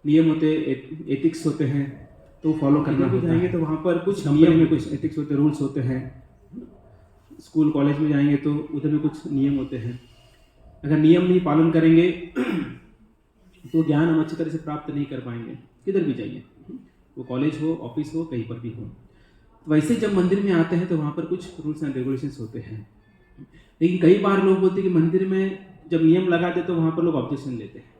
नियम होते हैं, एथिक्स होते हैं, तो फॉलो करना भी जाएंगे तो वहाँ पर कुछ नियम में कुछ एथिक्स होते, रूल्स होते हैं। स्कूल कॉलेज में जाएंगे तो उधर भी कुछ नियम होते हैं। अगर नियम नहीं पालन करेंगे तो ज्ञान हम अच्छी तरह से प्राप्त नहीं कर पाएंगे, किधर भी जाइए, वो कॉलेज हो, ऑफिस हो, कहीं पर भी हो। वैसे जब मंदिर में आते हैं तो वहाँ पर कुछ रूल्स एंड रेगुलेशंस होते हैं। लेकिन कई बार लोग बोलते हैं कि मंदिर में जब नियम लगाते तो वहाँ पर लोग ऑब्जेक्शन लेते हैं।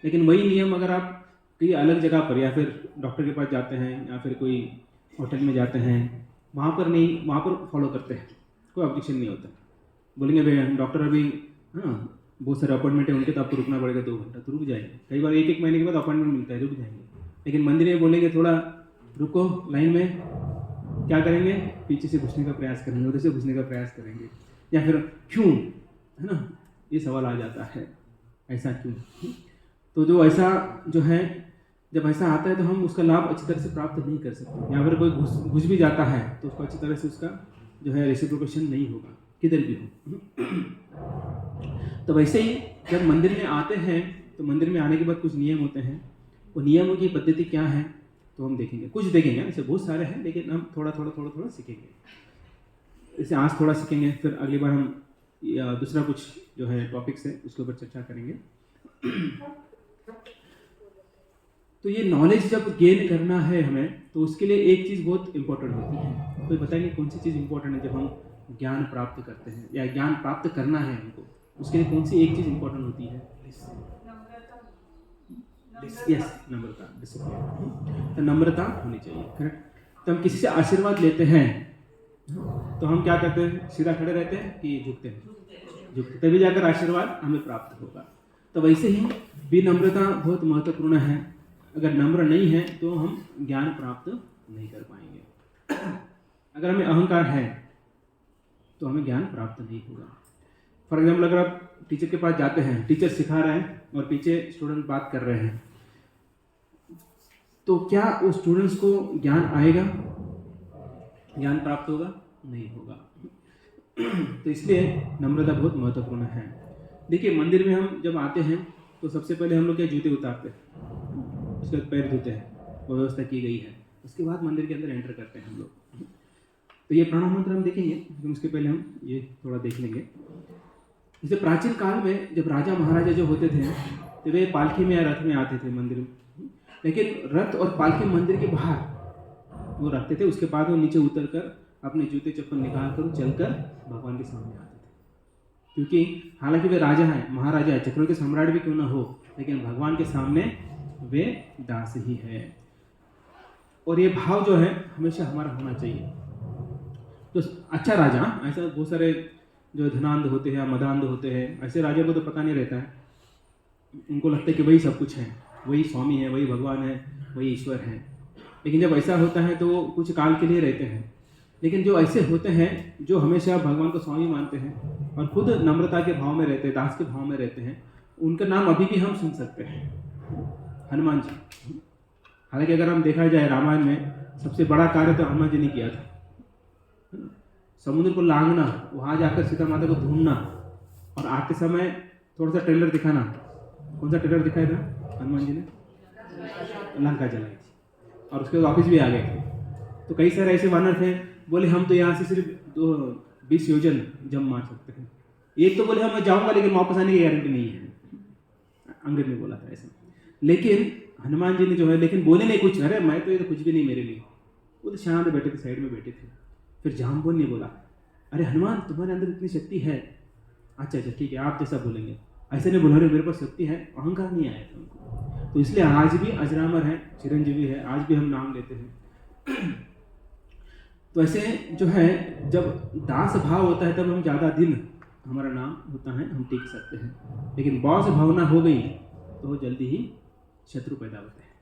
लेकिन वही नियम अगर आप कहीं अलग जगह पर या फिर डॉक्टर के पास जाते हैं या फिर कोई होटल में जाते हैं, वहाँ पर नहीं, वहाँ पर फॉलो करते हैं, कोई ऑब्जेक्शन नहीं होता। बोलेंगे भैया डॉक्टर अभी बहुत सारे अपॉइंटमेंट है उनके, तो आपको रुकना पड़ेगा 2 घंटा, तो रुक जाएंगे। कई बार 1-1 महीने के बाद अपॉइंटमेंट मिलता है, रुक जाएंगे। लेकिन मंदिर में बोलेंगे थोड़ा रुको लाइन में, क्या करेंगे, पीछे से घुसने का प्रयास करेंगे, उधर से घुसने का प्रयास करेंगे, या फिर क्यों, है ना, ये सवाल आ जाता है, ऐसा क्यों। तो जो ऐसा जो है, जब ऐसा आता है तो हम उसका लाभ अच्छी तरह से प्राप्त नहीं कर सकते। या अगर कोई घुस भी जाता है तो उसको अच्छी तरह से उसका जो है रेसिप्रोकेशन नहीं होगा, किधर भी हो। तो वैसे ही जब मंदिर में आते हैं तो मंदिर में आने के बाद कुछ नियम होते हैं। वो नियमों की पद्धति क्या है तो हम देखेंगे, कुछ देखेंगे, ऐसे बहुत सारे हैं, लेकिन हम थोड़ा सीखेंगे। जैसे आज थोड़ा सीखेंगे, फिर अगली बार हम दूसरा कुछ जो है टॉपिक्स है उसके ऊपर चर्चा करेंगे। तो ये नॉलेज जब गेन करना है हमें, तो उसके लिए एक चीज़ बहुत इंपॉर्टेंट होती है। कोई बताएंगे कौन सी चीज़ इंपॉर्टेंट है जब हम ज्ञान प्राप्त करते हैं या ज्ञान प्राप्त करना है हमको, उसके लिए कौन सी एक चीज़ इंपॉर्टेंट होती है? यस, नम्रता, डिसिप्लिन। तो नम्रता होनी चाहिए, करेक्ट। तो हम किसी से आशीर्वाद लेते हैं तो हम क्या करते हैं, सीधा खड़े रहते हैं कि झुकते हैं? झुकते, तभी जाकर आशीर्वाद हमें प्राप्त होगा। तो वैसे ही विनम्रता बहुत महत्वपूर्ण है। अगर नम्र नहीं है तो हम ज्ञान प्राप्त नहीं कर पाएंगे। अगर हमें अहंकार है तो हमें ज्ञान प्राप्त नहीं होगा। फॉर एग्जाम्पल, अगर आप टीचर के पास जाते हैं, टीचर सिखा रहे हैं और पीछे स्टूडेंट बात कर रहे हैं, तो क्या उस स्टूडेंट्स को ज्ञान आएगा, ज्ञान प्राप्त होगा? नहीं होगा। तो इसलिए नम्रता बहुत महत्वपूर्ण है। देखिए, मंदिर में हम जब आते हैं तो सबसे पहले हम लोग क्या, जूते उतारते हैं, उसके बाद पैर धोते हैं, वो व्यवस्था की गई है। उसके बाद मंदिर के अंदर एंटर करते हैं हम लोग। तो ये प्रणाम मंत्र हम देखेंगे, लेकिन उसके पहले हम ये थोड़ा देख लेंगे। जैसे प्राचीन काल में जब राजा महाराजा जो होते थे तो वे पालकी में या रथ में आते थे मंदिर में, लेकिन रथ और पालकी मंदिर के बाहर वो रखते थे। उसके बाद वो नीचे उतर कर अपने जूते चप्पल निकाल कर चलकर भगवान के सामने आते थे। क्योंकि हालांकि वे राजा हैं, महाराजा है, चक्रवर्ती सम्राट भी क्यों ना हो, लेकिन भगवान के सामने वे दास ही है। और ये भाव जो है हमेशा हमारा होना चाहिए। तो अच्छा राजा, ऐसा बहुत सारे जो धनांध होते हैं, मदांध होते हैं, ऐसे राजा को तो पता नहीं रहता है। उनको लगता है कि वही सब कुछ है, वही स्वामी है, वही भगवान है, वही ईश्वर है। लेकिन जब ऐसा होता है तो वो कुछ काल के लिए रहते हैं। लेकिन जो ऐसे होते हैं जो हमेशा भगवान को स्वामी मानते हैं और खुद नम्रता के भाव में रहते हैं, दास के भाव में रहते हैं, उनका नाम अभी भी हम सुन सकते हैं, हनुमान जी। हालांकि अगर हम देखा जाए रामायण में सबसे बड़ा कार्य तो हनुमान जी ने किया था, समुद्र को लांघना, वहाँ जाकर सीता माता को ढूंढना और आते समय थोड़ा सा ट्रेलर दिखाना। कौन सा ट्रेलर दिखाया था हनुमान जी ने? लंका जलाई थी और उसके बाद वापस भी आ गए थे। तो कई सारे ऐसे वानर थे, बोले हम तो यहाँ से सिर्फ 20 योजन जम मार सकते हैं। एक तो बोले मैं जाऊँगा लेकिन वापस आने की गारंटी नहीं है, अंगद ने बोला था ऐसा। लेकिन हनुमान जी ने जो है, लेकिन बोले नहीं कुछ, अरे मैं तो ये तो कुछ भी नहीं मेरे लिए। वो तो शांत बैठे थे, साइड में बैठे थे। फिर जाम्बुन ने बोला, अरे हनुमान तुम्हारे अंदर इतनी शक्ति है, अच्छा ठीक है आप जैसा बोलेंगे। ऐसे नहीं बोला, अरे मेरे पास शक्ति है, अहंकार नहीं आया था उनको। तो इसलिए आज भी अजरामर है, चिरंजीवी है, आज भी हम नाम लेते हैं। तो ऐसे जो है, जब दास भाव होता है तब हम ज़्यादा दिन हमारा नाम होता है, हम टिक सकते हैं। लेकिन बॉस भावना हो गई तो जल्दी ही शत्रु पैदा होते हैं,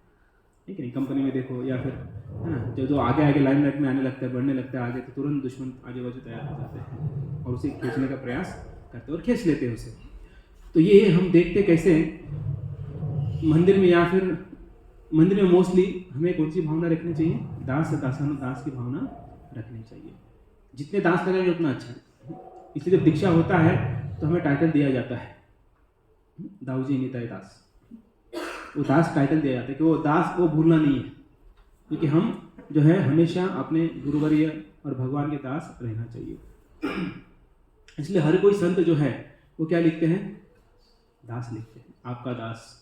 ठीक है नहीं? कंपनी में देखो या फिर है ना, जो आगे लाइमलाइट में आने लगता है, बढ़ने लगता है आगे, तो तुरंत दुश्मन आगे बाजू तैयार हो जाते हैं और उसे खींचने का प्रयास करते हैं और खींच लेते हैं उसे। तो ये हम देखते कैसे मंदिर में, या फिर मंदिर में मोस्टली हमें कौन सी भावना रखनी चाहिए? दास की भावना रखनी चाहिए। जितने दास लगेंगे उतना अच्छा है। इसलिए जब दीक्षा होता है तो हमें टाइटल दिया जाता है दाऊजी निताई दास। वो दास टाइटल दिया जाता है कि वो दास वो भूलना नहीं है, क्योंकि हम जो है हमेशा अपने गुरुवर्य और भगवान के दास रहना चाहिए। इसलिए हर कोई संत जो है वो क्या लिखते हैं, दास लिखते हैं, आपका दास।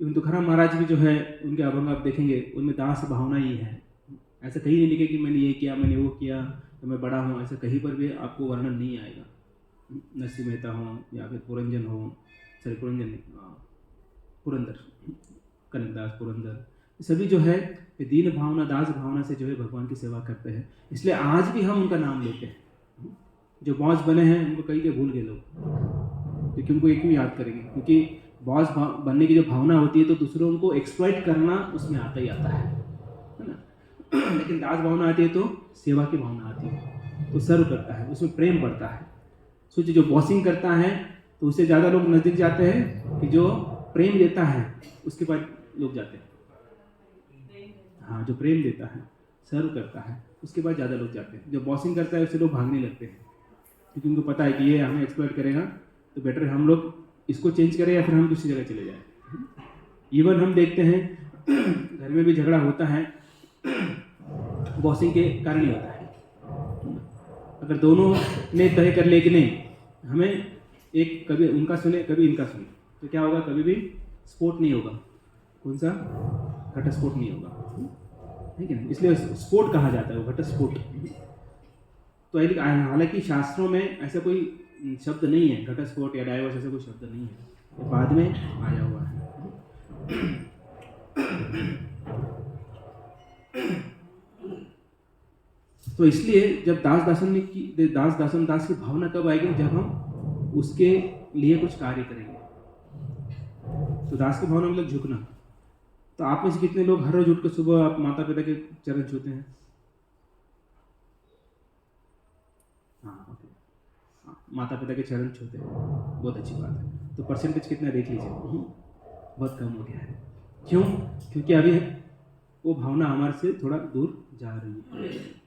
इवन तुकाराम महाराज भी जो है उनके अभंग आप देखेंगे उनमें दास भावना ही है। ऐसा कहीं नहीं लिखे कि मैंने ये किया मैंने वो किया तो मैं बड़ा हूँ, ऐसा कहीं पर भी आपको वर्णन नहीं आएगा। नरसिंह मेहता हो या फिर पुरंजन हो, सॉरी पुरंजन नहीं, पुरंदर, कनकदास पुरंदर, सभी जो है दीन भावना दास भावना से जो है भगवान की सेवा करते हैं। इसलिए आज भी हम उनका नाम लेते हैं। जो बॉस बने हैं उनको कहीं के भूल गए लोग, क्योंकि उनको एक ही याद करेंगे, क्योंकि बॉस बनने की जो भावना होती है तो दूसरों को एक्सप्लॉइट करना उसमें आता ही आता है ना। लेकिन दास भावना आती है तो सेवा की भावना आती है, तो सर्व करता है, उसमें प्रेम बढ़ता है। सोचिए जो बॉसिंग करता है तो उससे ज़्यादा लोग नज़दीक जाते हैं कि जो प्रेम देता है उसके पास लोग जाते हैं। हाँ, जो प्रेम देता है सर्व करता है उसके बाद ज़्यादा लोग जाते हैं। जो बॉसिंग करता है उससे लोग भागने लगते हैं, क्योंकि उनको पता है कि ये हमें एक्सप्लॉइट करेगा, तो बेटर हम लोग इसको चेंज करें या फिर हम दूसरी जगह चले जाएं। इवन हम देखते हैं घर में भी झगड़ा होता है बॉसिंग के कारण ही होता है। अगर दोनों ने तय कर ले कि नहीं हमें एक कभी उनका सुने कभी इनका सुने, तो क्या होगा, कभी भी स्पोर्ट नहीं होगा। कौन सा, घटस्फोट नहीं होगा, ठीक है ना। इसलिए स्पोर्ट कहा जाता है, वो घटस्फोट। तो हालांकि शास्त्रों में ऐसा कोई शब्द नहीं है, घटस्फोट या डाइवोर्स ऐसा कोई शब्द नहीं है, ये बाद में आया हुआ है। तो इसलिए जब दास दास की भावना कब आएगी, जब हम उसके लिए कुछ कार्य करेंगे। तो दास की भावना मतलब झुकना। तो आप में से कितने लोग हर रोज उठकर सुबह आप माता पिता के चरण छूते हैं? हाँ, ओके, हाँ, माता पिता के चरण छूते हैं, बहुत अच्छी बात है। तो परसेंटेज कितना देख लीजिए, बहुत कम हो गया है। क्यों? क्योंकि अभी वो भावना हमारे से थोड़ा दूर जा रही है।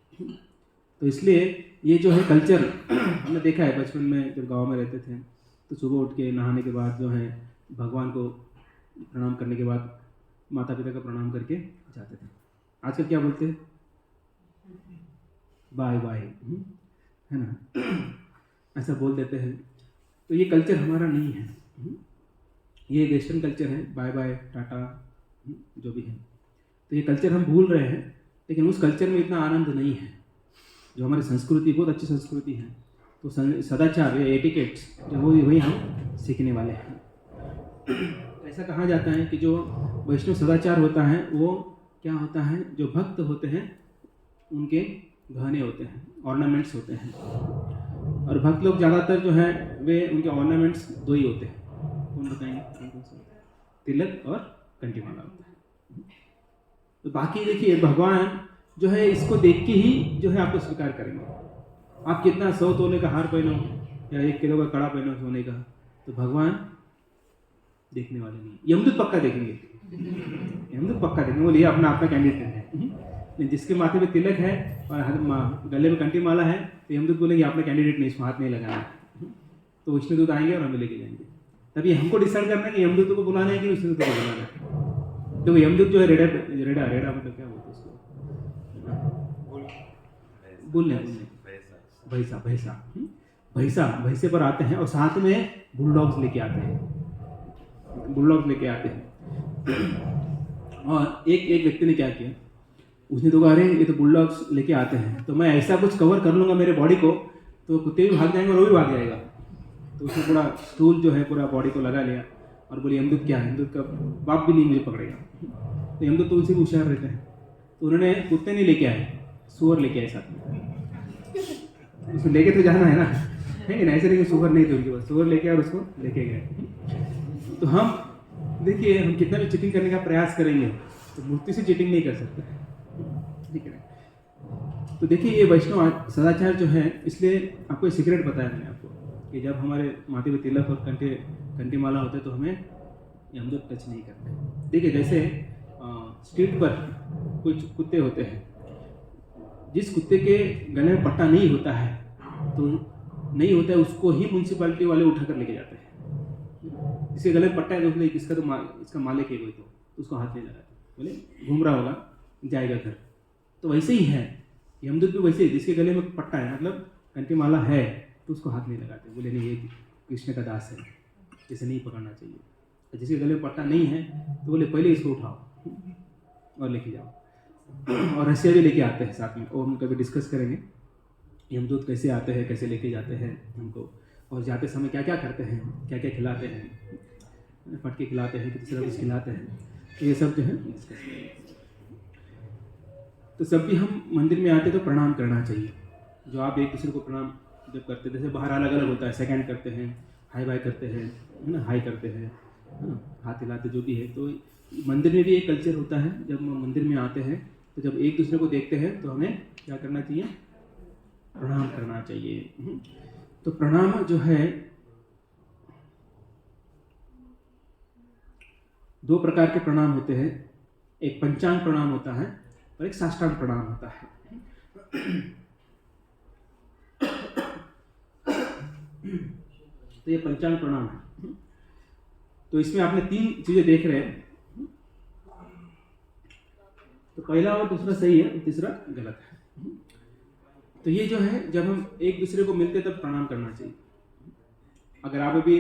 तो इसलिए ये जो है कल्चर हमने देखा है, बचपन में जब गांव में रहते थे तो सुबह उठ के नहाने के बाद जो है भगवान को प्रणाम करने के बाद माता पिता का प्रणाम करके जाते थे। आजकल क्या बोलते हैं, बाय बाय, है ना, ऐसा बोल देते हैं। तो ये कल्चर हमारा नहीं है, ये वेस्टर्न कल्चर है, बाय बाय टाटा जो भी है। तो ये कल्चर हम भूल रहे हैं, लेकिन उस कल्चर में इतना आनंद नहीं है। जो हमारी संस्कृति बहुत अच्छी संस्कृति है, तो सदाचार या एटिकेट्स जो वही हम सीखने वाले हैं। ऐसा कहा जाता है कि जो वैष्णव सदाचार होता है वो क्या होता है, जो भक्त होते हैं उनके गहने होते हैं, ऑर्नामेंट्स होते हैं। और भक्त लोग ज़्यादातर जो है वे उनके ऑर्नामेंट्स दो ही होते हैं। कौन बताएंगे कौन से? तिलक और कंठीमाला होता है। तो बाकी देखिए भगवान जो है इसको देख के ही जो है आपको स्वीकार करेंगे। आप कितना 100 तोले का हार पहनो या 1 किलो का कड़ा पहनो सोने का, तो भगवान देखने वाले नहीं। यमदूत पक्का देखेंगे, यमदूत पक्का देखेंगे, वो लिए अपना कैंडिडेट है। जिसके माथे पे तिलक है और गले में कंठी माला है तो यमदूत बोलेंगे आपने कैंडिडेट नहीं, इसको हाथ नहीं लगाना। तो विष्णुदूत आएंगे और हमें लेके जाएंगे। तभी हमको डिसाइड करना है कि यमदूत को बुलाना है कि विष्णुदूत को बुलाना है। तो यमदूत जो है रेडा मतलब क्या बोलते हैं उसको, बोलने भैंसे पर आते हैं और साथ में बुलडॉग्स लेके आते हैं। और एक व्यक्ति ने क्या किया, उसने तो कहा अरे ये तो बुलडॉग्स लेके आते हैं तो मैं ऐसा कुछ कवर कर लूँगा मेरे बॉडी को तो कुत्ते भी भाग जाएंगे और वो भी भाग जाएगा। तो उसने पूरा स्टूल जो है पूरा बॉडी को लगा लिया और बोले यमदूत क्या है, यमदूत का बाप भी नहीं मुझे पकड़ेगा। तो यमदूत तो उनसे भी होशियार रहते हैं, तो उन्होंने कुत्ते नहीं लेके आए, सुअर लेके आए साथ में। उसको लेके तो जाना है ना, है ना, ऐसे नहीं सुअर नहीं थे उनके पास, सुअर लेके और उसको लेके गए। तो हम देखिए हम कितना भी चीटिंग करने का प्रयास करेंगे तो मूर्ति से चीटिंग नहीं कर सकते, ठीक है। तो देखिए ये वैष्णव सदाचार जो है, इसलिए आपको एक सीक्रेट बताया मैंने आपको कि जब हमारे माथे में तिलक और कंठी माला होते तो हमें यमदूत टच नहीं करते। देखिए जैसे स्ट्रीट पर कुछ कुत्ते होते हैं, जिस कुत्ते के गले में पट्टा नहीं होता है तो नहीं होता है उसको ही म्यूनसिपालिटी वाले उठा कर लेके जाते हैं। जिसके गले में पट्टा है तो बोले इसका तो इसका मालिक है कोई, तो उसको हाथ नहीं लगाते, बोले घूम रहा होगा जाएगा घर। तो वैसे ही है यमदूत भी वैसे ही, जिसके गले में पट्टा है मतलब कंठी माला है तो उसको हाथ नहीं लगाते, बोले नहीं ये कृष्ण का दास है, इसे नहीं पकड़ना चाहिए। जिसके गले में पट्टा नहीं है तो बोले पहले इसको उठाओ और लेके जाओ। और रस्सियाँ भी लेके आते हैं साथ में, और हम कभी डिस्कस करेंगे यमदूत कैसे आते हैं, कैसे लेके जाते हैं हमको, और जाते समय क्या क्या करते हैं, क्या क्या खिलाते हैं, फटके खिलाते हैं, किसी तरह कुछ खिलाते हैं, तो ये सब जो है डिस्कस करेंगे। तो जब भी हम मंदिर में आते तो प्रणाम करना चाहिए। जो आप एक दूसरे को प्रणाम जब करते, जैसे बाहर अलग अलग होता है, सेकंड करते हैं, हाई बाय करते हैं, है ना, हाई करते हैं, है ना, हाथ हिलाते, जो भी है। तो मंदिर में भी एक कल्चर होता है, जब हम मंदिर में आते हैं तो जब एक दूसरे को देखते हैं तो हमें क्या करना चाहिए, प्रणाम करना चाहिए। तो प्रणाम जो है 2 प्रकार के प्रणाम होते हैं, एक पंचांग प्रणाम होता है और एक साष्टांग प्रणाम होता है। तो ये पंचांग प्रणाम है। तो इसमें आपने 3 चीजें देख रहे हैं, तो पहला और दूसरा सही है, तीसरा गलत है। तो ये जो है जब हम एक दूसरे को मिलते तब प्रणाम करना चाहिए। अगर आप अभी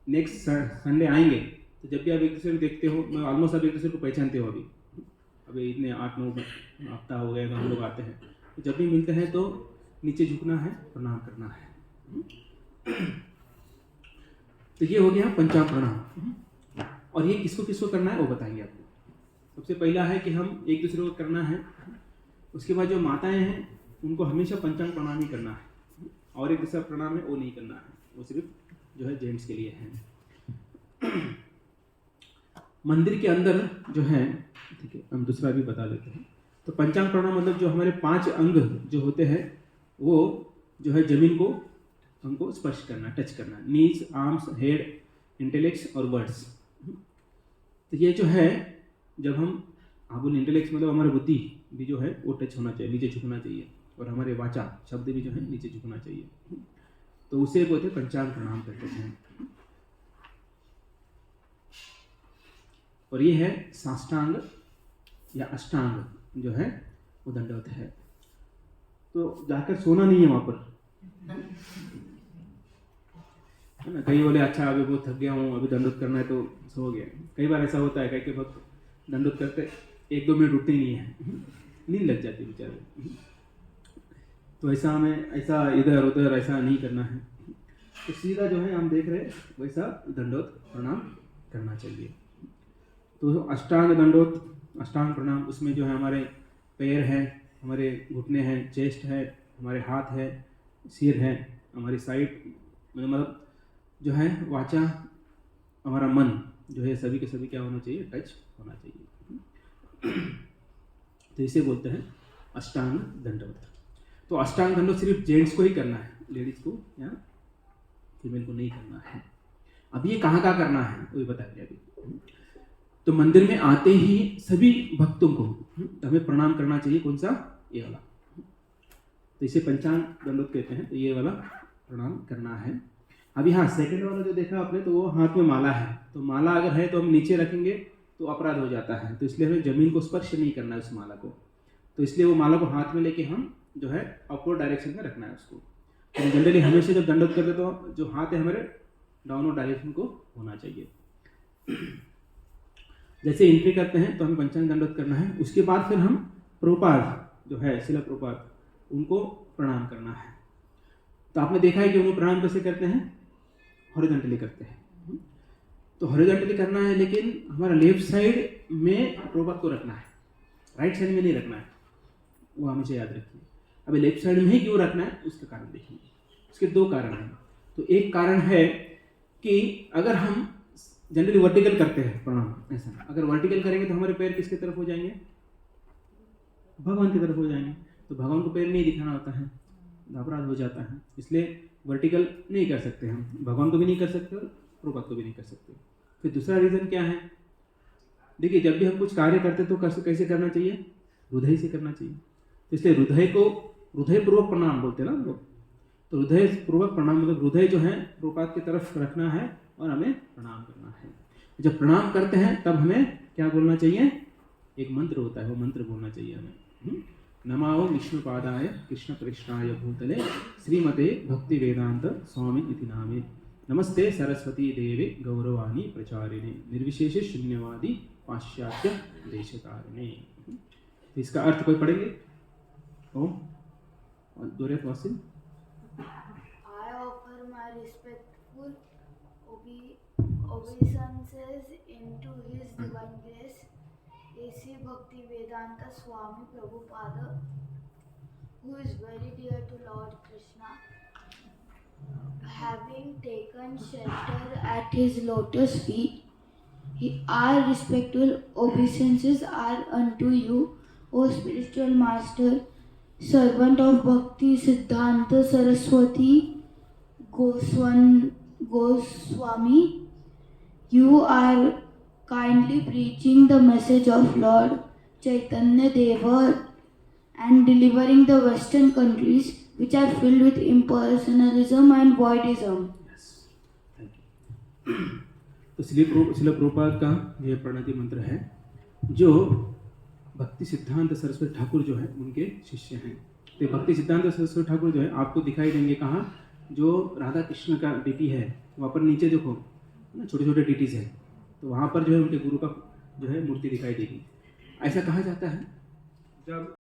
नेक्स्ट संडे आएंगे तो जब भी आप एक दूसरे को देखते हो, मैं ऑलमोस्ट आप एक दूसरे को पहचानते हो, अभी इतने 8-9 हफ्ता हो गए हम लोग आते हैं, तो जब भी मिलते हैं तो नीचे झुकना है, प्रणाम करना है। तो ये हो गया पंचांग प्रणाम। और ये किसको किसको करना है वो बताएंगे आपको। सबसे पहला है कि हम एक दूसरे को करना है, उसके बाद जो माताएं हैं उनको हमेशा पंचांग प्रणाम ही करना है, और एक दूसरा प्रणाम है वो नहीं करना है, वो सिर्फ जो है जेंट्स के लिए है। मंदिर के अंदर जो है, ठीक है, हम दूसरा भी बता देते हैं। तो पंचांग प्रणाम मतलब जो हमारे 5 अंग जो होते हैं वो जो है जमीन को हमको स्पर्श करना, टच करना, नीज, आर्म्स, हेड, इंटेलेक्ट्स और वर्ड्स। तो ये जो है जब हम बोले इंटेलेक्ट्स मतलब हमारी बुद्धि भी जो है वो टच होना चाहिए, नीचे झुकना चाहिए, और हमारे वाचा शब्द भी जो है नीचे झुकना चाहिए। तो उसे बोलते पंचांग प्रणाम कहते हैं। और ये है साष्टांग या अष्टांग जो है वो दंडवत है। तो जाकर सोना नहीं है वहां पर, है ना। कई बोले अच्छा अभी बहुत थक गया हूँ, अभी दंडवत करना है तो सो गया। कई बार ऐसा होता है, कई वक्त दंडवत करते 1-2 मिनट उठते ही नहीं है, नींद लग जाती है बेचारे। तो ऐसा हमें ऐसा इधर उधर ऐसा नहीं करना है। तो सीधा जो है हम देख रहे हैं वैसा दंडवत प्रणाम करना चाहिए। तो अष्टांग दंडवत, अष्टांग प्रणाम, उसमें जो है हमारे पैर हैं, हमारे घुटने हैं, चेस्ट है, हमारे हाथ है, सिर है, हमारी साइड मतलब जो है वाचा, हमारा मन जो है सभी के सभी क्या होना चाहिए, टच होना चाहिए। तो इसे बोलते हैं अष्टांग दंडवत। तो अष्टांग दंडवत सिर्फ जेंट्स को ही करना है, लेडीज को या फीमेल को नहीं करना है। अब ये कहाँ करना है वो बताएंगे अभी। तो मंदिर में आते ही सभी भक्तों को हमें प्रणाम करना चाहिए। कौन सा, ये वाला। तो इसे पंचांग दंडवत कहते हैं। तो ये वाला प्रणाम करना है। अभी हाँ, सेकंड वाला जो देखा आपने तो वो हाथ में माला है। तो माला अगर है तो हम नीचे रखेंगे तो अपराध हो जाता है, तो इसलिए हमें जमीन को स्पर्श नहीं करना है उस माला को। तो इसलिए वो माला को हाथ में लेके हम जो है अपवर्ड डायरेक्शन में रखना है उसको। तो जनरली हमेशा जब दंडवत करते तो जो हाथ है हमारे डाउनवर्ड डायरेक्शन को होना चाहिए। जैसे एंट्री करते हैं तो हमें पंचांग दंडवत करना है। उसके बाद फिर हम प्रभुपाद जो है, शिला प्रभुपाद, उनको प्रणाम करना है। तो आपने देखा है कि उनको प्रणाम कैसे करते हैं, हॉरिजॉन्टली करते हैं। तो हॉरिजॉन्टली करना है, लेकिन हमारा लेफ्ट साइड में प्रभुपाद को रखना है, राइट साइड में नहीं रखना है, वो हमेशा याद रखिए। अभी लेफ्ट साइड में ही क्यों रखना है उसका कारण देखेंगे। उसके 2 कारण हैं। तो एक कारण है कि अगर हम जनरली वर्टिकल करते हैं प्रणाम, ऐसा अगर वर्टिकल करेंगे तो हमारे पैर किसकी तरफ हो जाएंगे, भगवान की तरफ हो जाएंगे। तो भगवान को पैर नहीं दिखाना होता है, अपराध हो जाता है। इसलिए वर्टिकल नहीं कर सकते हम, भगवान को भी नहीं कर सकते और प्रभुपाद को भी नहीं कर सकते। फिर दूसरा रीज़न क्या है, देखिए जब भी हम कुछ कार्य करते तो कैसे करना चाहिए, हृदय से करना चाहिए। तो इसलिए हृदय को हृदयपूर्वक प्रणाम बोलते हैं ना लोग। तो हृदय पूर्वक प्रणाम मतलब हृदय जो है प्रभुपाद की तरफ रखना है और हमें प्रणाम करना है। जब प्रणाम करते हैं तब हमें क्या बोलना चाहिए? एक मंत्र होता है, वो मंत्र बोलना चाहिए हमें। नमो विष्णुपादाय कृष्णकृष्णाय भूतले श्रीमते भक्ति वेदांत स्वामी इति नामे नमस्ते सरस्वती देवे गौरवाणी प्रचारिणे निर्विशेष शून्यवादी पाश्चात्य देशतारिणे। तो इसका अर्थ कोई पढ़ेंगे? ओम दोहरे Vasil. I offer my respectful obeisances into His Divine Grace, A.C. Bhakti Vedanta Swami Prabhupada, who is very dear to Lord Krishna. Having taken shelter at His lotus feet, our respectful obeisances are unto you, O spiritual master, servant of Bhakti Siddhanta Saraswati Goswami. You are kindly preaching the message of Lord Chaitanya Deva and delivering the Western countries which are filled with impersonalism and voidism. Yes, thank you. तो शिल प्रभुपाद का यह प्रणति मंत्र है, जो भक्ति सिद्धांत सरस्वती ठाकुर जो है उनके शिष्य हैं। तो भक्ति सिद्धांत सरस्वती ठाकुर जो है आपको दिखाई देंगे कहाँ? जो राधा कृष्ण का डीटी है वहाँ पर नीचे देखो ना, छोटे छोटे डीटीज है, तो वहाँ पर जो है उनके गुरु का जो है मूर्ति दिखाई देगी। ऐसा कहा जाता है जब